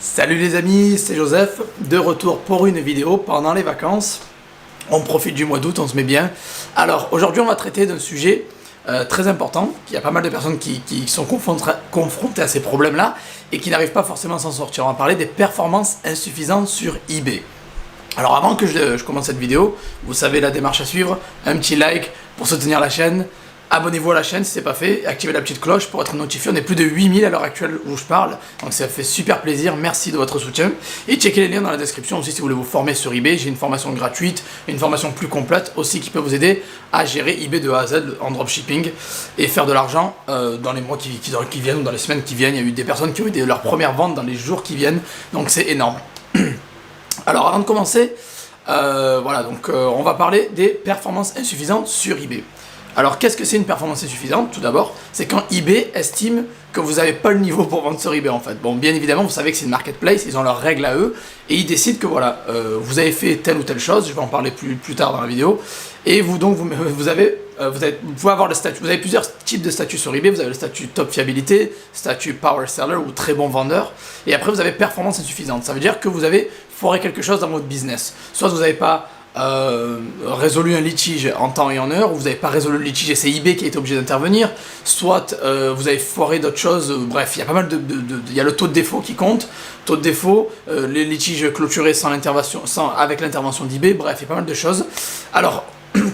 Salut les amis, c'est Joseph, de retour pour une vidéo pendant les vacances. On profite du mois d'août, on se met bien. Alors aujourd'hui on va traiter d'un sujet très important. Il y a pas mal de personnes qui sont confrontées à ces problèmes-là et qui n'arrivent pas forcément à s'en sortir. On va parler des performances insuffisantes sur eBay. Alors avant que je commence cette vidéo, vous savez la démarche à suivre, un petit like pour soutenir la chaîne. Abonnez-vous à la chaîne si ce n'est pas fait, activez la petite cloche pour être notifié. On est plus de 8000 à l'heure actuelle où je parle, donc ça fait super plaisir, merci de votre soutien. Et checkez les liens dans la description aussi si vous voulez vous former sur eBay. J'ai une formation gratuite, une formation plus complète aussi qui peut vous aider à gérer eBay de A à Z en dropshipping et faire de l'argent dans les mois qui viennent ou dans les semaines qui viennent. Il y a eu des personnes qui ont eu leur première vente dans les jours qui viennent, donc c'est énorme. Alors avant de commencer, on va parler des performances insuffisantes sur eBay. Alors qu'est-ce que c'est une performance insuffisante? Tout d'abord, c'est quand eBay estime que vous n'avez pas le niveau pour vendre sur eBay en fait. Bon, bien évidemment, vous savez que c'est une marketplace, ils ont leurs règles à eux, et ils décident que voilà, vous avez fait telle ou telle chose, je vais en parler plus tard dans la vidéo, et vous pouvez avoir le statut, vous avez plusieurs types de statuts sur eBay, vous avez le statut top fiabilité, statut power seller ou très bon vendeur, et après vous avez performance insuffisante, ça veut dire que vous avez foiré quelque chose dans votre business, soit vous n'avez pas résolu un litige en temps et en heure, ou vous n'avez pas résolu le litige et c'est eBay qui a été obligé d'intervenir, soit vous avez foiré d'autres choses, bref, il y a pas mal il y a le taux de défaut qui compte, taux de défaut, les litiges clôturés avec l'intervention d'eBay, bref, il y a pas mal de choses. Alors,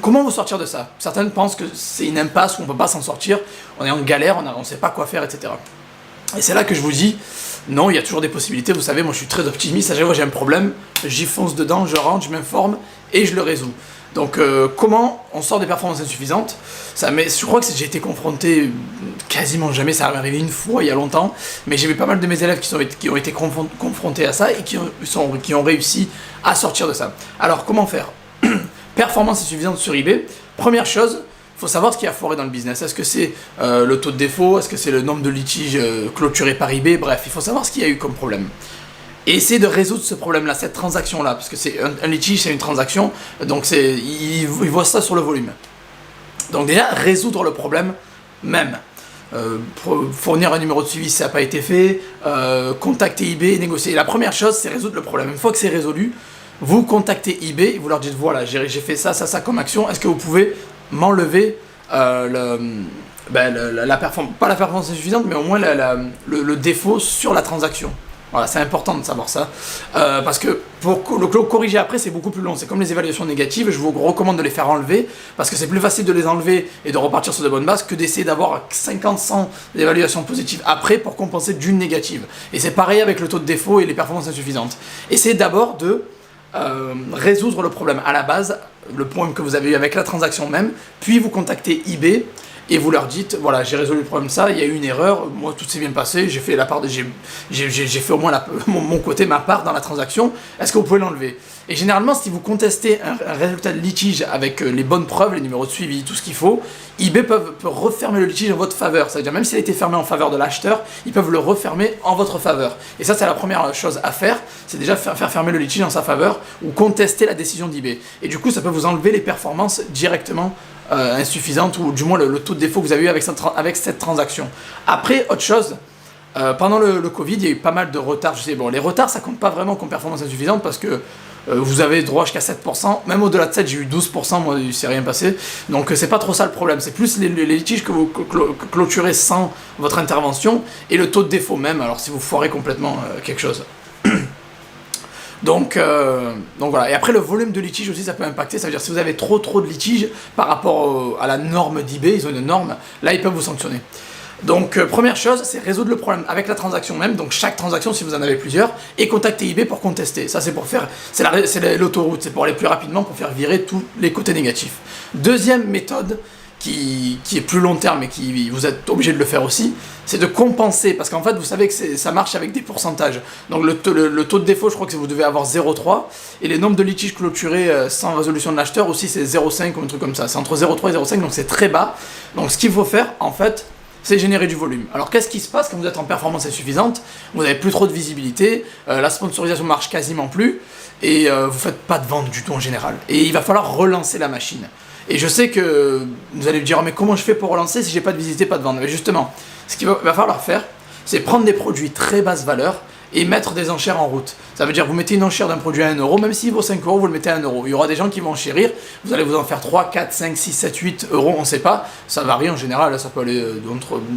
comment vous sortir de ça? Certaines pensent que c'est une impasse où on ne peut pas s'en sortir, on est en galère, on ne sait pas quoi faire, etc. Et c'est là que je vous dis, non, il y a toujours des possibilités, vous savez, moi je suis très optimiste, à chaque fois j'ai un problème, j'y fonce dedans, je rentre, je m'informe et je le résous. Donc comment on sort des performances insuffisantes? Je crois que j'ai été confronté quasiment jamais, ça m'est arrivé une fois il y a longtemps, mais j'ai vu pas mal de mes élèves qui ont été confrontés à ça et qui ont réussi à sortir de ça. Alors comment faire? Performance insuffisante sur eBay, première chose, il faut savoir ce qui a foiré dans le business. Est-ce que c'est le taux de défaut? Est-ce que c'est le nombre de litiges clôturés par eBay? Bref, il faut savoir ce qu'il y a eu comme problème. Et essayer de résoudre ce problème-là, cette transaction-là, parce que c'est un litige, c'est une transaction, donc ils voient ça sur le volume. Donc déjà, résoudre le problème même. Fournir un numéro de suivi si ça n'a pas été fait, contacter eBay, négocier. Et la première chose, c'est résoudre le problème. Une fois que c'est résolu, vous contactez eBay et vous leur dites, voilà, j'ai fait ça comme action, est-ce que vous pouvez m'enlever pas la performance insuffisante, mais au moins le défaut sur la transaction. Voilà, c'est important de savoir ça, parce que pour le corriger après, c'est beaucoup plus long. C'est comme les évaluations négatives, je vous recommande de les faire enlever, parce que c'est plus facile de les enlever et de repartir sur de bonnes bases que d'essayer d'avoir 50-100 évaluations positives après pour compenser d'une négative. Et c'est pareil avec le taux de défaut et les performances insuffisantes. Essayez d'abord de résoudre le problème à la base, le problème que vous avez eu avec la transaction même, puis vous contactez eBay et vous leur dites, voilà, j'ai résolu le problème ça, il y a eu une erreur, moi tout s'est bien passé, j'ai fait fait au moins mon côté, ma part dans la transaction, est-ce que vous pouvez l'enlever? Et généralement, si vous contestez un résultat de litige avec les bonnes preuves, les numéros de suivi, tout ce qu'il faut, eBay peut refermer le litige en votre faveur. Ça veut dire même s'il a été fermé en faveur de l'acheteur, ils peuvent le refermer en votre faveur. Et ça, c'est la première chose à faire, c'est déjà faire fermer le litige en sa faveur ou contester la décision d'eBay. Et du coup, ça peut vous enlever les performances directement insuffisantes ou du moins le taux de défaut que vous avez eu avec cette transaction. Après, autre chose, pendant le Covid, il y a eu pas mal de retards. Je sais, bon, les retards, ça compte pas vraiment comme performance insuffisante parce que vous avez droit jusqu'à 7%, même au-delà de 7, j'ai eu 12%, moi il s'est rien passé, donc c'est pas trop ça le problème, c'est plus les litiges que vous clôturez sans votre intervention, et le taux de défaut même, alors si vous foirez complètement quelque chose. Donc voilà, et après le volume de litige aussi ça peut impacter, ça veut dire si vous avez trop de litiges par rapport à la norme d'eBay, ils ont une norme, là ils peuvent vous sanctionner. Donc première chose, c'est résoudre le problème avec la transaction même, donc chaque transaction si vous en avez plusieurs, et contacter eBay pour contester. Ça c'est pour faire, c'est l'autoroute, c'est pour aller plus rapidement, pour faire virer tous les côtés négatifs. Deuxième méthode, qui est plus long terme et qui vous êtes obligé de le faire aussi, c'est de compenser, parce qu'en fait vous savez que ça marche avec des pourcentages. Donc le taux de défaut, je crois que vous devez avoir 0,3, et les nombres de litiges clôturés sans résolution de l'acheteur aussi c'est 0,5 ou un truc comme ça, c'est entre 0,3 et 0,5, donc c'est très bas. Donc ce qu'il faut faire en fait, c'est générer du volume. Alors qu'est-ce qui se passe quand vous êtes en performance insuffisante? Vous n'avez plus trop de visibilité, la sponsorisation marche quasiment plus, et vous faites pas de vente du tout en général. Et il va falloir relancer la machine. Et je sais que vous allez me dire, mais comment je fais pour relancer si j'ai pas de visibilité, pas de vente? Mais justement, ce qu'il va falloir faire, c'est prendre des produits très basse valeur et mettre des enchères en route. Ça veut dire que vous mettez une enchère d'un produit à 1 euro, même s'il vaut 5 euros, vous le mettez à 1 euro. Il y aura des gens qui vont enchérir, vous allez vous en faire 3, 4, 5, 6, 7, 8 euros, on ne sait pas, ça varie en général, ça peut aller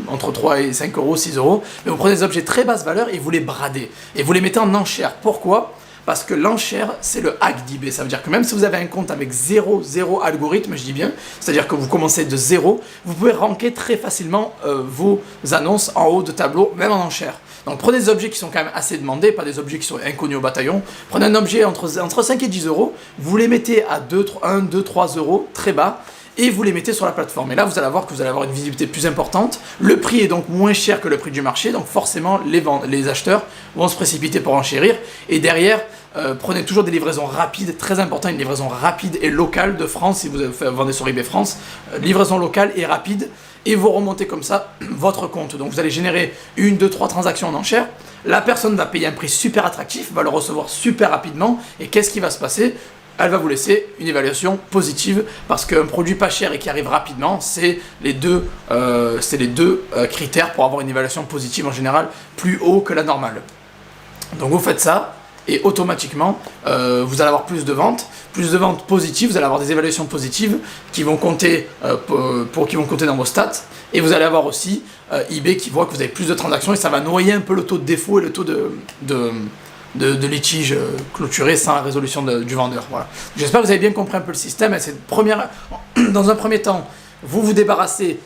entre 3 et 5 euros, 6 euros, mais vous prenez des objets très basse valeur et vous les bradez, et vous les mettez en enchère. Pourquoi ? Parce que l'enchère, c'est le hack d'eBay. Ça veut dire que même si vous avez un compte avec 0 algorithme, je dis bien, c'est-à-dire que vous commencez de 0, vous pouvez ranker très facilement vos annonces en haut de tableau, même en enchère. Donc prenez des objets qui sont quand même assez demandés, pas des objets qui sont inconnus au bataillon. Prenez un objet entre 5 et 10 euros, vous les mettez à 1, 2, 3 euros, très bas, et vous les mettez sur la plateforme. Et là, vous allez voir que vous allez avoir une visibilité plus importante. Le prix est donc moins cher que le prix du marché, donc forcément, les acheteurs vont se précipiter pour enchérir. Et derrière, prenez toujours des livraisons rapides, très important, une livraison rapide et locale de France, si vous vendez sur eBay France, livraison locale et rapide, et vous remontez comme ça votre compte. Donc vous allez générer 1, 2, 3 transactions en enchère, la personne va payer un prix super attractif, va le recevoir super rapidement, et qu'est-ce qui va se passer ? Elle va vous laisser une évaluation positive, parce qu'un produit pas cher et qui arrive rapidement, c'est les deux critères pour avoir une évaluation positive en général plus haut que la normale. Donc vous faites ça, et automatiquement, vous allez avoir plus de ventes positives, vous allez avoir des évaluations positives qui vont compter, qui vont compter dans vos stats, et vous allez avoir aussi eBay qui voit que vous avez plus de transactions, et ça va noyer un peu le taux de défaut et le taux de litige clôturé sans la résolution du vendeur. Voilà. J'espère que vous avez bien compris un peu le système. Dans un premier temps, vous vous débarrassez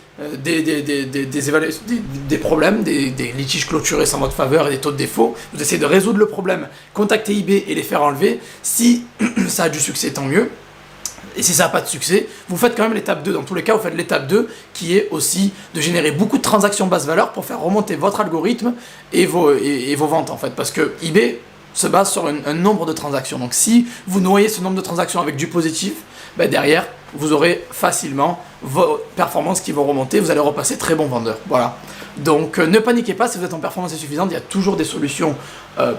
des problèmes, des litiges clôturés sans votre faveur et des taux de défaut. Vous essayez de résoudre le problème, contactez eBay et les faire enlever. Si ça a du succès, tant mieux. Et si ça n'a pas de succès, vous faites quand même l'étape 2. Dans tous les cas, vous faites l'étape 2 qui est aussi de générer beaucoup de transactions basse valeur pour faire remonter votre algorithme et vos ventes en fait. Parce que eBay se base sur un nombre de transactions. Donc si vous noyez ce nombre de transactions avec du positif, ben derrière, vous aurez facilement vos performances qui vont remonter, vous allez repasser très bon vendeur. Voilà. Donc ne paniquez pas, si vous êtes en performance insuffisante, il y a toujours des solutions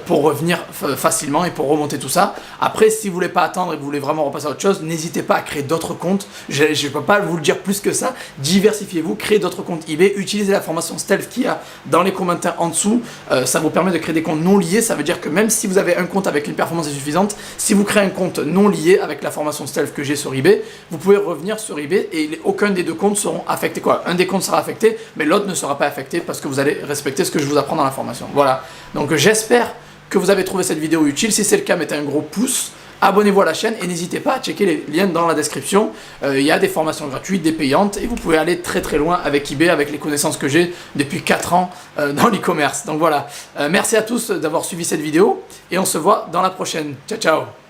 pour revenir facilement et pour remonter tout ça. Après, si vous voulez pas attendre et que vous voulez vraiment repasser à autre chose, n'hésitez pas à créer d'autres comptes. Je ne peux pas vous le dire plus que ça. Diversifiez-vous, créez d'autres comptes eBay, utilisez la formation Stealth qu'il y a dans les commentaires en dessous. Ça vous permet de créer des comptes non liés. Ça veut dire que même si vous avez un compte avec une performance insuffisante, si vous créez un compte non lié avec la formation Stealth que j'ai sur eBay, vous pouvez revenir sur eBay et aucun des deux comptes seront affectés. Un des comptes sera affecté, mais l'autre ne sera pas affecté parce que vous allez respecter ce que je vous apprends dans la formation. Voilà. Donc j'espère que vous avez trouvé cette vidéo utile. Si c'est le cas, mettez un gros pouce. Abonnez-vous à la chaîne et n'hésitez pas à checker les liens dans la description. Il y a des formations gratuites, des payantes et vous pouvez aller très très loin avec eBay, avec les connaissances que j'ai depuis 4 ans dans l'e-commerce. Donc voilà. Merci à tous d'avoir suivi cette vidéo et on se voit dans la prochaine. Ciao ciao.